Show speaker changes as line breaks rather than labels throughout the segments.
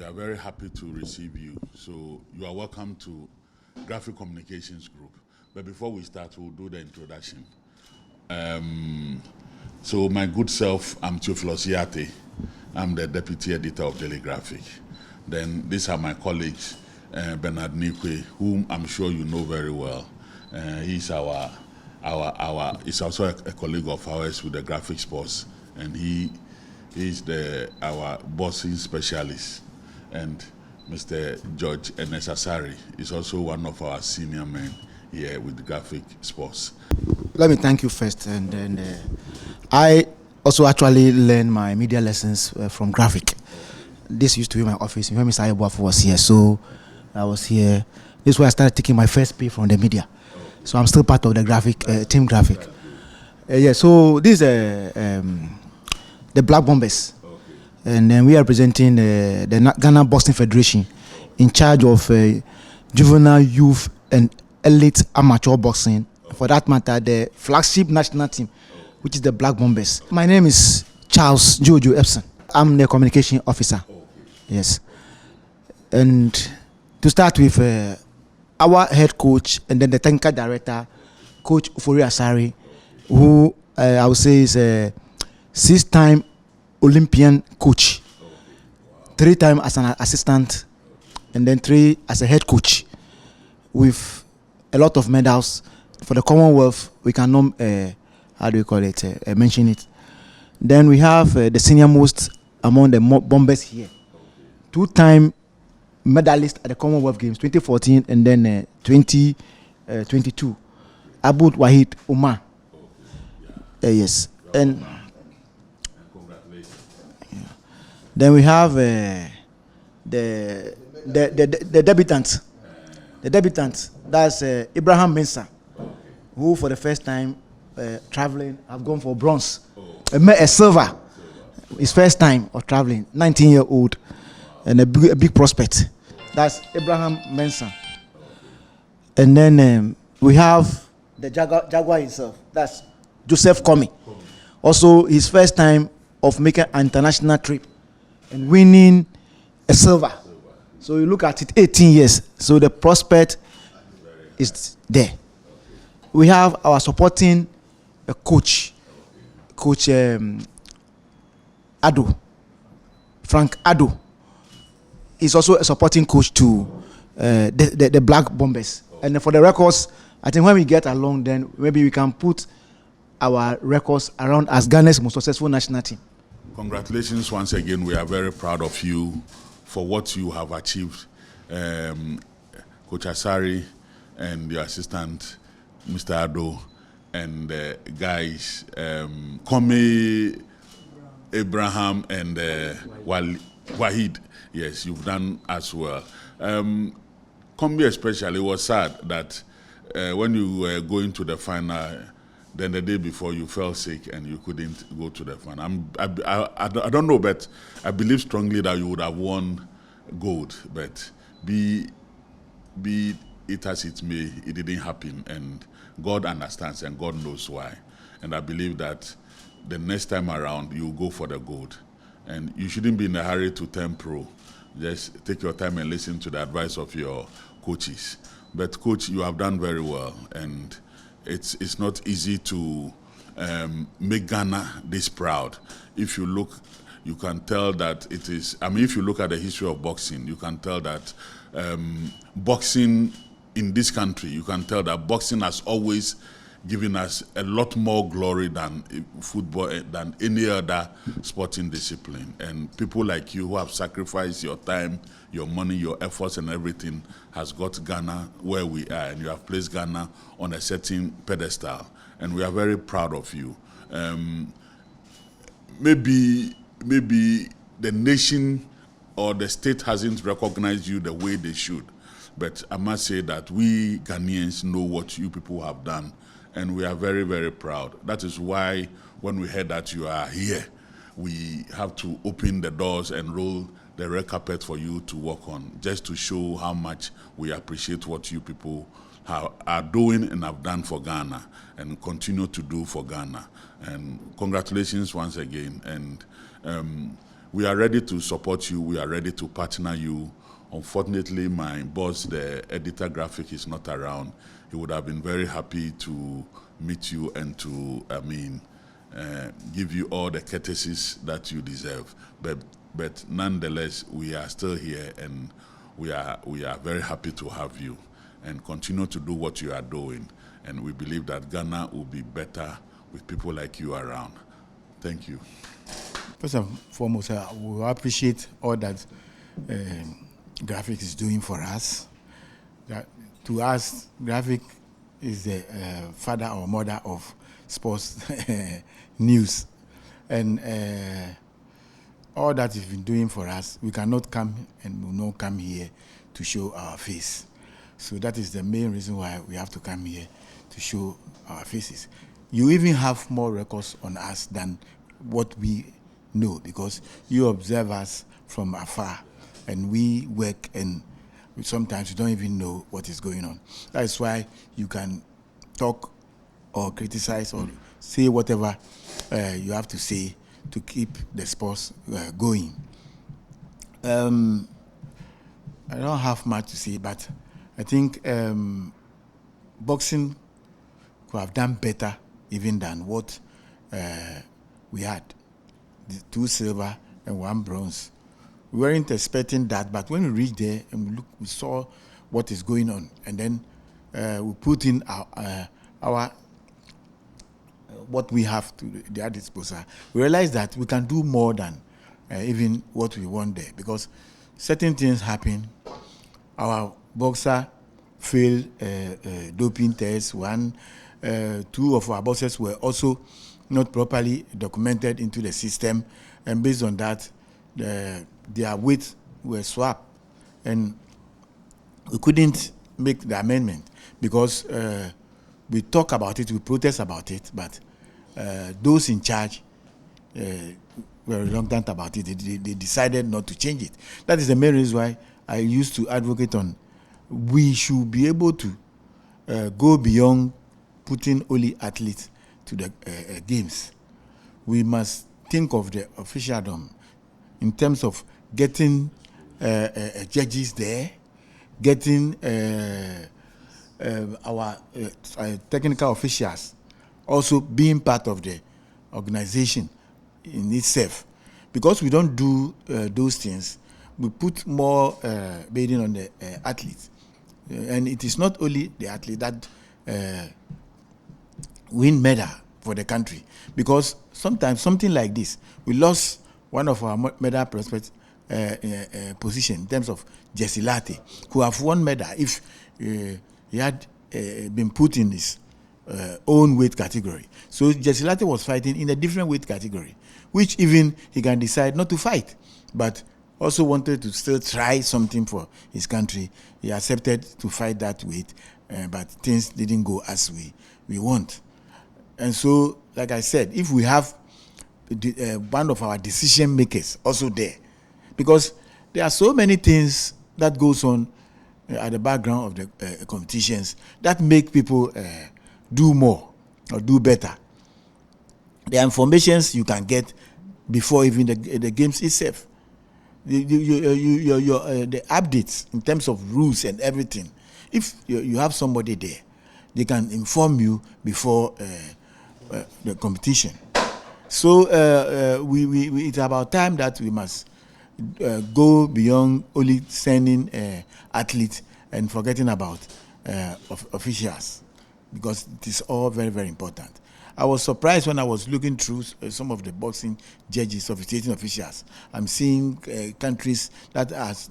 are very happy to receive you. So you are welcome to Graphic Communications Group. But before we start, we'll do the introduction. So my good self, I'm Theophilus Yate. I'm the Deputy Editor of Daily Graphic. Then these are my colleagues, Bernard Nikwe, whom I'm sure you know very well. He's he's also a colleague of ours with the Graphic Sports, and he is our bossing specialist. And Mr. George Ernest Asare is also one of our senior men here with Graphic Sports.
Let me thank you first, and then I also actually learned my media lessons from Graphic. This used to be my office when Mr. Abdul Wahid was here, so I was here. This is where I started taking my first pay from the media. So I'm still part of the Graphic team Graphic. Yeah, so this is the Black Bombers, and then we are representing the Ghana Boxing Federation, in charge of juvenile, youth, and elite amateur boxing. For that matter, the flagship national team, which is the Black Bombers. My name is Charles Jojo Epson. I'm the communication officer. Yes. And to start with, our head coach and then the technical director, Coach Ufori Asare, who I would say is a 6-time Olympian coach, 3 times as an assistant, and then 3 as a head coach, with a lot of medals for the Commonwealth. We cannot, mention it. Then we have the senior most among the bombers here, 2-time medalist at the Commonwealth Games, 2014 and then 2022, Abdul Wahid Omar. Yes, and then we have the debutant. The debutant, that's Abraham Mensah, who for the first time traveling have gone for bronze, a silver. His first time of traveling, 19-year-old, and a big prospect. That's Abraham Mensah. And then we have the Jaguar himself. That's Joseph Commey. Also, his first time of making an international trip and winning a silver. So you look at it, 18 years. So the prospect is there. We have our supporting coach, Coach Ado, Frank Ado. He's also a supporting coach to the Black Bombers. And for the records, I think when we get along, then maybe we can put our records around as Ghana's most successful national team.
Congratulations once again. We are very proud of you for what you have achieved. Coach Asare and your assistant, Mr. Ado, and the guys, Commey, Abraham, and Wahid. Yes, you've done as well. Commey especially, was sad that when you were going to the final, then the day before you fell sick and you couldn't go to the final. I don't know, but I believe strongly that you would have won gold. But be it as it may, it didn't happen, and God understands and God knows why. And I believe that the next time around you go for the gold, and you shouldn't be in a hurry to turn pro. Just take your time and listen to the advice of your coaches. But coach, you have done very well, and it's not easy to make Ghana this proud. If you look, you can tell that it is. I mean, if you look at the history of boxing, you can tell that boxing in this country, you can tell that boxing has always given us a lot more glory than football, than any other sporting discipline. And people like you who have sacrificed your time, your money, your efforts and everything has got Ghana where we are, and you have placed Ghana on a certain pedestal. And we are very proud of you. Maybe the nation or the state hasn't recognized you the way they should. But I must say that we Ghanaians know what you people have done, and we are very, very proud. That is why when we heard that you are here, we have to open the doors and roll the red carpet for you to work on, just to show how much we appreciate what you people are doing and have done for Ghana and continue to do for Ghana. And congratulations once again. And we are ready to support you. We are ready to partner you. Unfortunately, my boss, the editor graphic, is not around. He would have been very happy to meet you and to, give you all the courtesies that you deserve. But nonetheless, we are still here, and we are very happy to have you, and continue to do what you are doing. And we believe that Ghana will be better with people like you around. Thank you.
First and foremost, we appreciate all that Graphic is doing for us. That, to us, Graphic is the father or mother of sports news. And all that he's been doing for us, we cannot come and will not come here to show our face. So that is the main reason why we have to come here to show our faces. You even have more records on us than what we know, because you observe us from afar and we work, and sometimes you don't even know what is going on. That is why you can talk or criticize or say whatever you have to say to keep the sports going. I don't have much to say, but I think boxing could have done better even than what we had. The 2 silver and 1 bronze. We weren't expecting that, but when we reached there and we saw what is going on, and then we put in our what we have to their disposal, we realized that we can do more than even what we want there, because certain things happen. Our boxer failed doping tests. 2 of our boxers were also not properly documented into the system, and based on that, their weights were swapped, and we couldn't make the amendment because we talk about it, we protest about it, but those in charge were reluctant about it. They decided not to change it. That is the main reason why I used to advocate on we should be able to go beyond putting only athletes to the games. We must think of the officialdom in terms of getting judges there, getting our technical officials also being part of the organization in itself. Because we don't do those things, we put more burden on the athletes. And it is not only the athlete that win medal for the country, because sometimes something like this, we lost one of our medal prospects position in terms of Jesse Latte, who have won medal if he had been put in his own weight category. So Jesse Latte was fighting in a different weight category, which even he can decide not to fight, but also wanted to still try something for his country. He accepted to fight that weight, but things didn't go as we want. And so, like I said, if we have one of our decision makers also there, because there are so many things that goes on at the background of the competitions that make people do more or do better. The informations you can get before even the games itself. The updates in terms of rules and everything. If you have somebody there, they can inform you before the competition. So it's about time that we must go beyond only sending athletes and forgetting about officials, because it is all very, very important. I was surprised when I was looking through some of the boxing judges, officiating officials. I'm seeing countries that has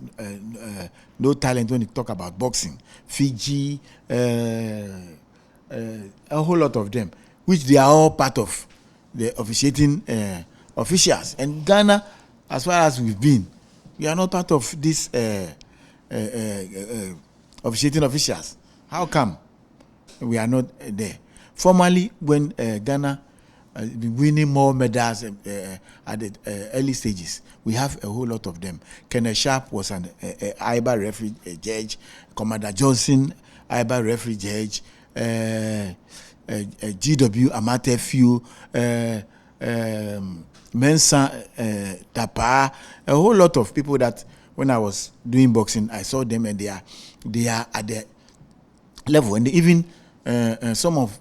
no talent when you talk about boxing. Fiji, a whole lot of them, which they are all part of the officiating officials. And Ghana, as far as we've been, we are not part of these officiating officials. How come we are not there? Formerly, when Ghana been winning more medals at the early stages, we have a whole lot of them. Kenneth Sharp was an IBA referee judge. Commander Johnson, IBA referee judge. GW Amatefu, Mensah, Tapa, a whole lot of people that when I was doing boxing, I saw them and they are at the level. And even some of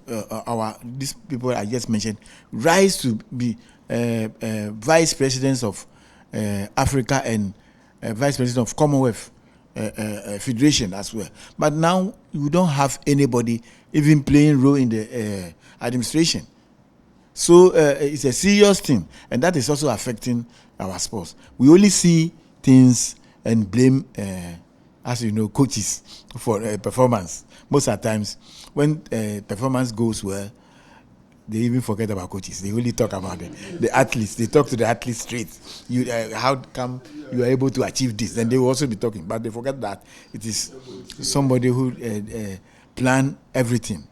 these people I just mentioned rise to be vice presidents of Africa and vice president of Commonwealth Federation as well. But now we don't have anybody even playing role in the administration. So it's a serious thing, and that is also affecting our sports. We only see things and blame, as you know, coaches for performance. Most of the times, when performance goes well, they even forget about coaches. They only talk about the athletes. They talk to the athletes straight. How come you are able to achieve this? And they will also be talking, but they forget that it is somebody who plan everything.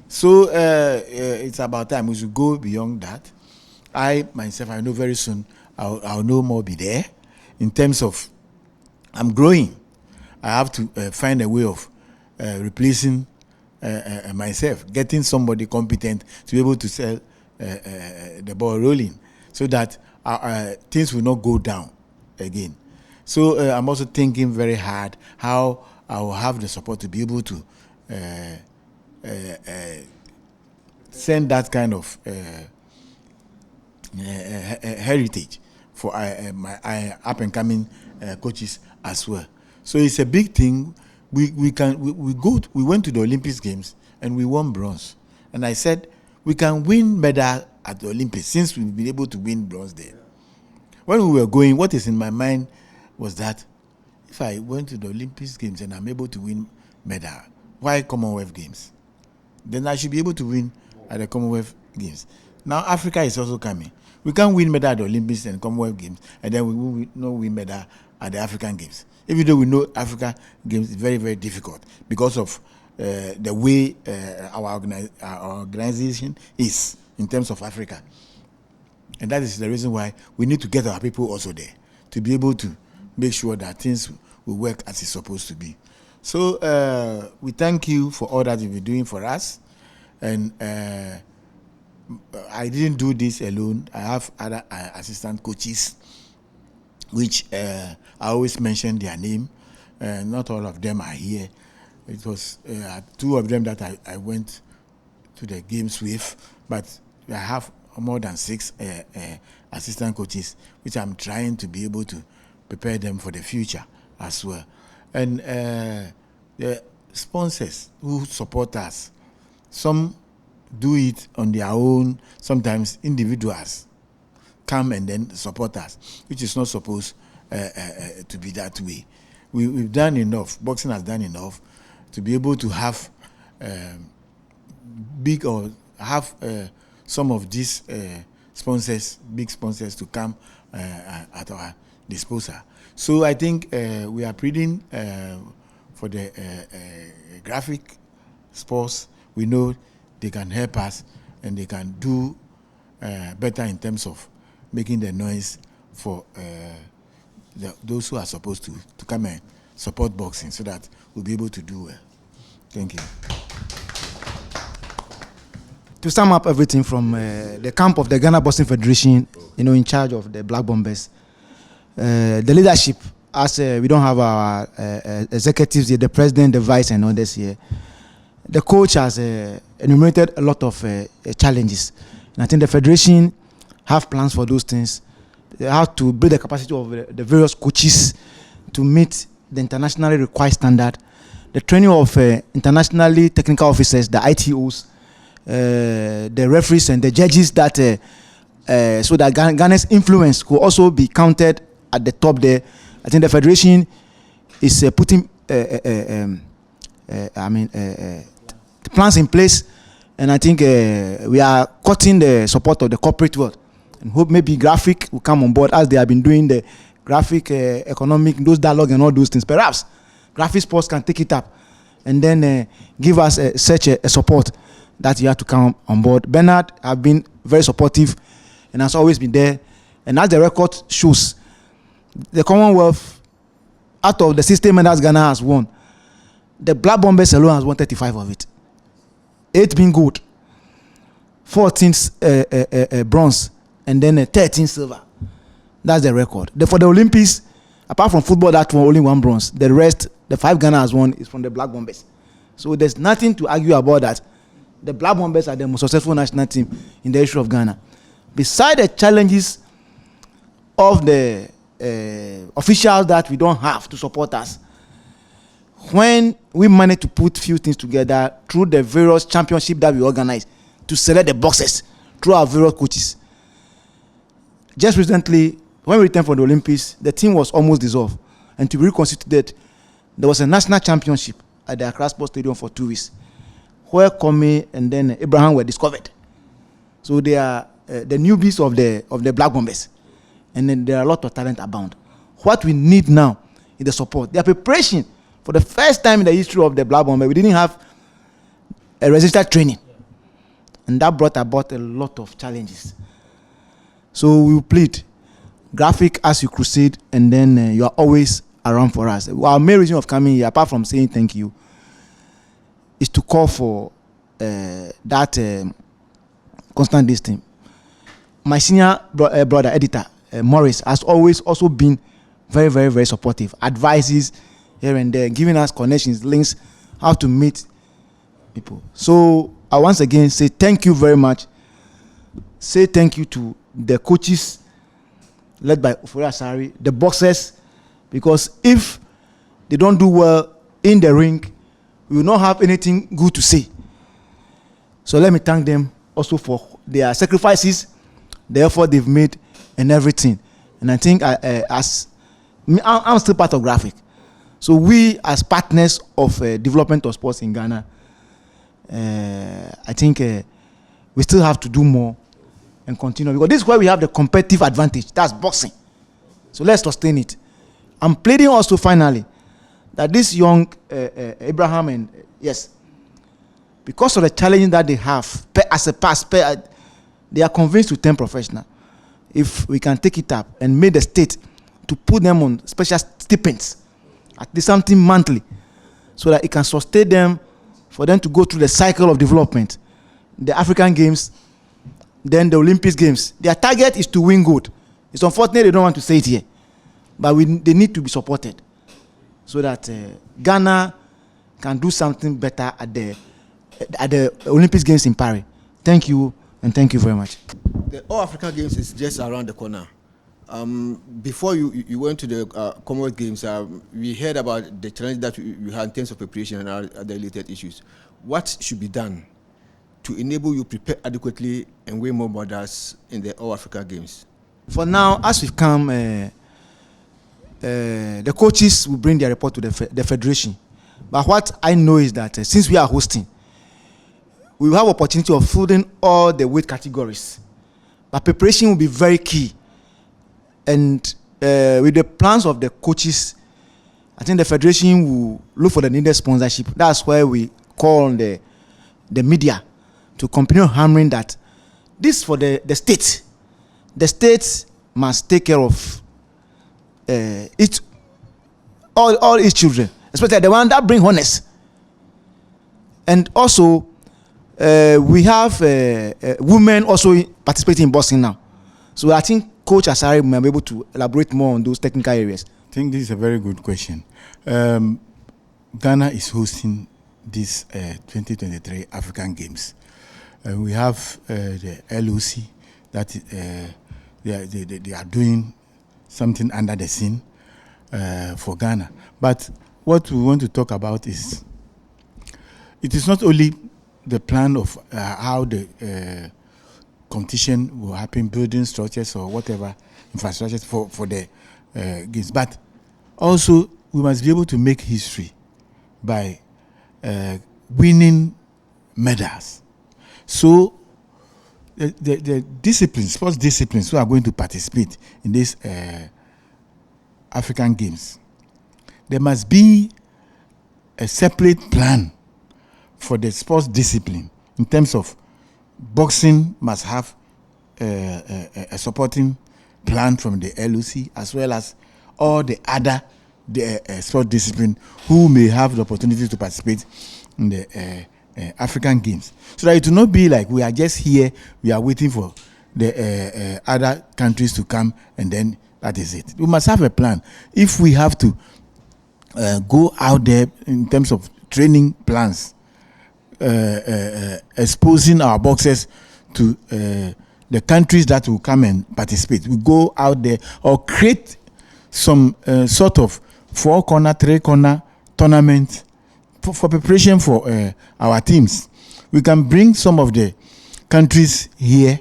So it's about time we should go beyond that. I know very soon I'll no more be there. In terms of I'm growing, I have to find a way of replacing myself, getting somebody competent to be able to sell the ball rolling, so that things will not go down again. So I'm also thinking very hard how I will have the support to be able to send that kind of heritage for my up and coming coaches as well. So it's a big thing. We went to the Olympics Games and we won bronze. And I said we can win medal at the Olympics since we've been able to win bronze there. When we were going, what is in my mind was that if I went to the Olympics Games and I'm able to win medal, why Commonwealth Games? Then I should be able to win at the Commonwealth Games. Now Africa is also coming. We can't win medal at the Olympics and Commonwealth Games, and then we will not win medal at the African Games. Even though we know Africa Games is very, very difficult because of the way our organization is in terms of Africa. And that is the reason why we need to get our people also there to be able to make sure that things will work as it's supposed to be. So we thank you for all that you've been doing for us. And I didn't do this alone. I have other assistant coaches, which I always mention their name. Not all of them are here. It was two of them that I went to the games with, but I have more than 6 assistant coaches, which I'm trying to be able to prepare them for the future as well. And the sponsors who support us, some do it on their own, sometimes individuals come and then support us, which is not supposed to be that way. We've done enough, boxing has done enough to be able to have some of these sponsors, big sponsors, to come at our disposal. So I think we are pleading for the graphic sports. We know they can help us and they can do better in terms of making the noise for those who are supposed to come and support boxing, so that we'll be able to do well. Thank you.
To sum up everything from the camp of the Ghana Boxing Federation, in charge of the Black Bombers, the leadership, as we don't have our executives here, the president, the vice, and others here. The coach has enumerated a lot of challenges, and I think the federation have plans for those things. They have to build the capacity of the various coaches to meet the internationally required standard, the training of internationally technical officers, the ITOs, the referees and the judges, that so that Ghana's influence could also be counted at the top there. I think the federation is putting plans in place, and I think we are cutting the support of the corporate world, and hope maybe graphic will come on board as they have been doing the graphic, economic, those dialogue and all those things. Perhaps graphic sports can take it up and then give us such a support that you have to come on board. Bernard have been very supportive and has always been there. And as the record shows, the Commonwealth, out of the 60 medals Ghana has won, the Black Bombers alone has won 35 of it. 8 being gold, 14 bronze, and then 13 silver. That's the record. For the Olympics, apart from football, that won only 1 bronze. The rest, the 5 Ghana has won, is from the Black Bombers. So there's nothing to argue about that. The Black Bombers are the most successful national team in the history of Ghana. Besides the challenges of the officials that we don't have to support us, when we manage to put few things together through the various championships that we organize to select the boxers through our various coaches. Just recently, when we returned from the Olympics, the team was almost dissolved. And to be reconstituted, there was a national championship at the Accra Sports Stadium for 2 weeks, where Commey and then Abraham were discovered. So they are the newbies of the Black Bombers. And then there are a lot of talent abound. What we need now is the support. Their preparation. For the first time in the history of the Black Bombers, we didn't have a registered training. And that brought about a lot of challenges. So we plead, graphic as you crusade, and then you are always around for us. Our main reason of coming here, apart from saying thank you, is to call for that constant distinct. My senior brother, editor, Morris, has always also been very, very, very supportive. Advises here and there, giving us connections, links, how to meet people. So I once again say thank you very much. Say thank you to the coaches led by Asare, the boxers, because if they don't do well in the ring, we will not have anything good to say. So let me thank them also for their sacrifices, the effort they've made, and everything. And I think I'm still part of graphic. So we, as partners of development of sports in Ghana, I think we still have to do more and continue, because this is where we have the competitive advantage. That's boxing. So let's sustain it. I'm pleading also finally that this young Abraham and yes, because of the challenge that they have as a pass, they are convinced to turn professional. If we can take it up and make the state to put them on special stipends, at least something monthly, so that it can sustain them, for them to go through the cycle of development, the African Games, then the Olympic Games. Their target is to win gold. It's unfortunate they don't want to say it here, but they need to be supported so that Ghana can do something better at the Olympic Games in Paris. Thank you, and thank you very much.
The All African Games is just around the corner. Before you went to the Commonwealth Games, we heard about the challenge that you had in terms of preparation and other related issues. What should be done to enable you prepare adequately and win more medals in the All Africa Games?
For now, as we've come, the coaches will bring their report to the federation. But what I know is that since we are hosting, we will have opportunity of filling all the weight categories. But preparation will be very key. And with the plans of the coaches, I think the federation will look for the needed sponsorship. That's why we call on the media to continue hammering that this for the state. The state must take care of all its children, especially the one that bring honest. And also, we have women also participating in boxing now. So I think Coach Asare may be able to elaborate more on those technical areas.
I think this is a very good question. Ghana is hosting this 2023 African Games. We have the LOC that they are doing something under the scene for Ghana. But what we want to talk about is, it is not only the plan of how the competition will happen, building structures or whatever, infrastructures for the games, but also we must be able to make history by winning medals. So the disciplines, sports disciplines who are going to participate in this African Games, there must be a separate plan for the sports discipline. In terms of boxing, must have a supporting plan from the LOC, as well as all the other sport discipline who may have the opportunity to participate in the African Games, so that it will not be like we are just here, we are waiting for the other countries to come, and then that is it. We must have a plan. If we have to go out there in terms of training plans, exposing our boxers to the countries that will come and participate, we go out there or create some sort of 4-corner, 3-corner tournament for preparation for our teams. We can bring some of the countries here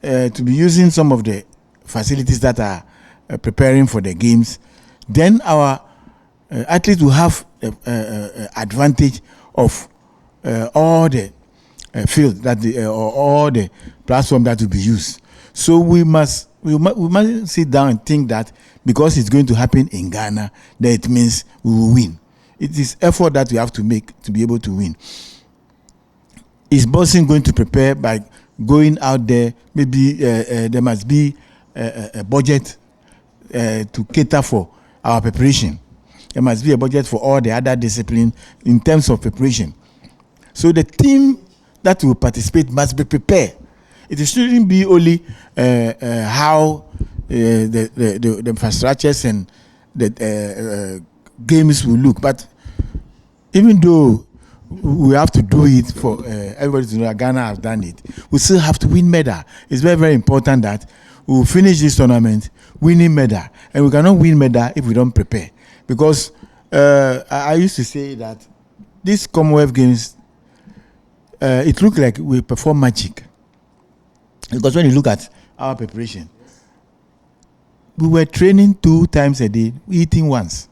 to be using some of the facilities that are preparing for the games. Then our athletes will have advantage of all the field that or all the platform that will be used. So we must sit down and think that because it's going to happen in Ghana, that it means we will win. It is effort that we have to make to be able to win. Is boxing going to prepare by going out there? Maybe there must be a budget to cater for our preparation. There must be a budget for all the other disciplines in terms of preparation. So the team that will participate must be prepared. It shouldn't be only how the infrastructures and the games will look, but even though we have to do it for everybody to know that Ghana has done it, we still have to win medal. It's very, very important that we will finish this tournament winning medal, and we cannot win medal if we don't prepare. Because I used to say that these Commonwealth Games, it looked like we perform magic. Because when you look at our preparation, we were training 2 times a day, eating once.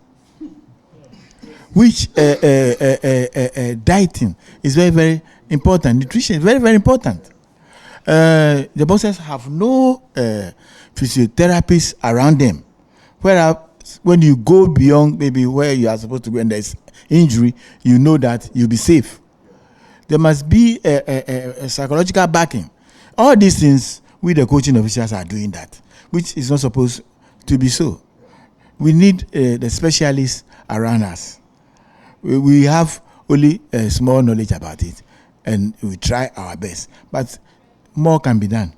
Which dieting is very, very important. Nutrition is very, very important. The boxers have no physiotherapists around them. Whereas when you go beyond maybe where you are supposed to go and there's injury, you know that you'll be safe. There must be a psychological backing. All these things, we the coaching officials are doing that, which is not supposed to be so. We need the specialists around us. We have only a small knowledge about it, and we try our best. But more can be done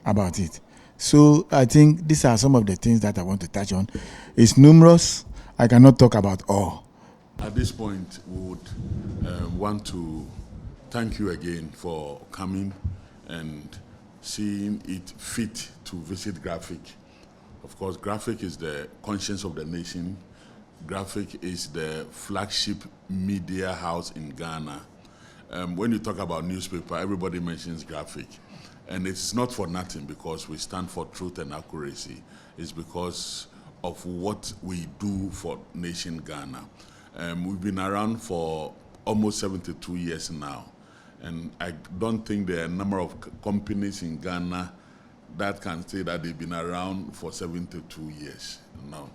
about it. So I think these are some of the things that I want to touch on. It's numerous. I cannot talk about all.
At this point, we would want to thank you again for coming and seeing it fit to visit Graphic. Of course, Graphic is the conscience of the nation. Graphic is the flagship media house in Ghana. When you talk about newspaper, everybody mentions Graphic. And it's not for nothing, because we stand for truth and accuracy. It's because of what we do for nation Ghana. We've been around for almost 72 years now. And I don't think there are a number of companies in Ghana that can say that they've been around for 72 years. No,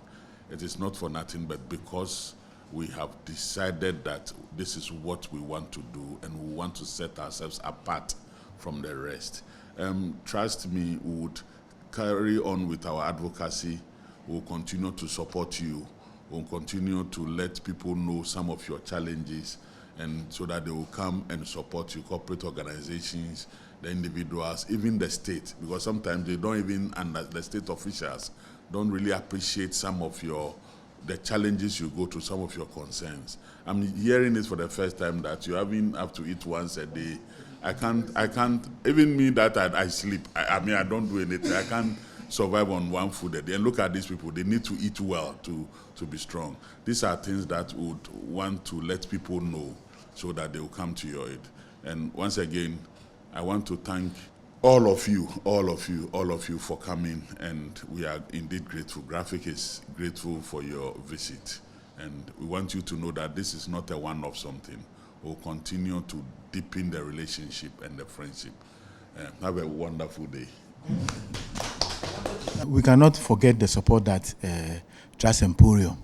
it is not for nothing, but because we have decided that this is what we want to do, and we want to set ourselves apart from the rest. Trust me, we would carry on with our advocacy. We'll continue to support you. We'll continue to let people know some of your challenges, and so that they will come and support you, corporate organizations, the individuals, even the state, because sometimes they don't even, and the state officials don't really appreciate some of the challenges you go through, some of your concerns. I'm hearing this for the first time, that you even have to eat once a day. I can't, even me that I sleep, I mean, I don't do anything. I can't survive on one food a day. And look at these people, they need to eat well to be strong. These are things that we would want to let people know so that they will come to your aid. And once again, I want to thank all of you for coming, and we are indeed grateful. Graphic is grateful for your visit. And we want you to know that this is not a one-off something. We'll continue to deepen the relationship and the friendship. Have a wonderful day.
We cannot forget the support that Trust Emporium,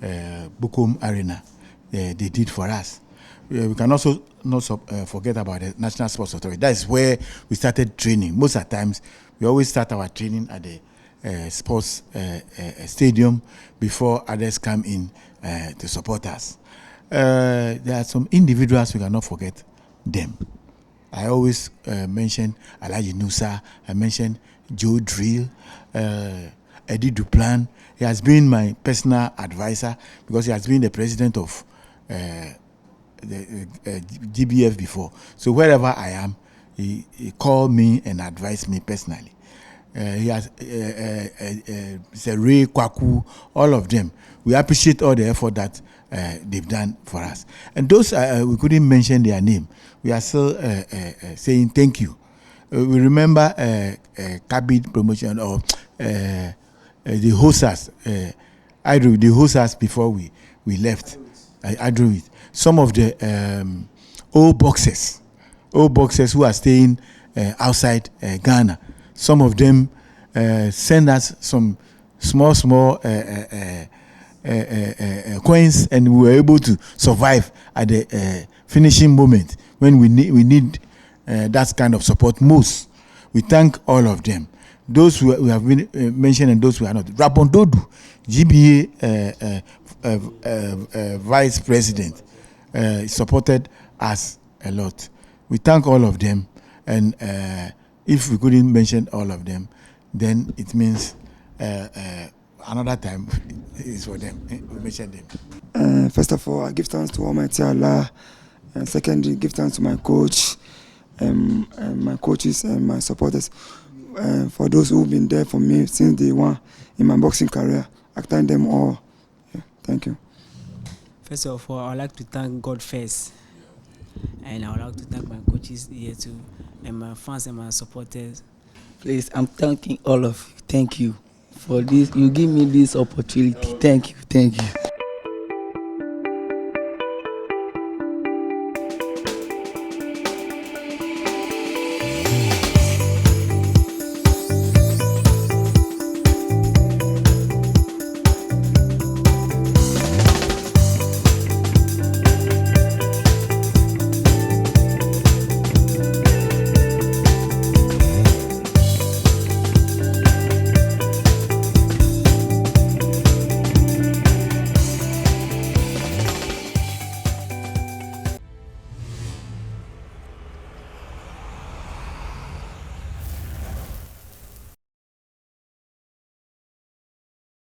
Bukom Arena, they did for us. We can also not forget about the National Sports Authority. That is where we started training. Most of the times, we always start our training at the sports stadium before others come in to support us. There are some individuals, we cannot forget them. I always mention Alhaji Nusa, I mention Joe Drill, Eddie Duplan. He has been my personal advisor because he has been the president of the GBF before. So wherever I am, he called me and advised me personally. He has Ray Kwaku, all of them. We appreciate all the effort that they've done for us. And those we couldn't mention their name. We are still saying thank you. We remember Kabid promotion or the hosters. I drew the hosters before we left. I drew it. Some of the old boxers who are staying outside Ghana. Some of them send us some small coins, and we were able to survive at the finishing moment when we need that kind of support most. We thank all of them. Those who have been mentioned and those who are not. Rabondodu, GBA vice president, supported us a lot. We thank all of them, and if we couldn't mention all of them, then it means another time is for them. We mention them.
First of all, I give thanks to Almighty Allah, and secondly, give thanks to my coach, and my coaches and my supporters, for those who've been there for me since day one in my boxing career. I thank them all. Yeah, thank you.
First of all, I would like to thank God first, and I would like to thank my coaches here too, and my fans and my supporters.
Please, I'm thanking all of you. Thank you for this. You give me this opportunity. Thank you.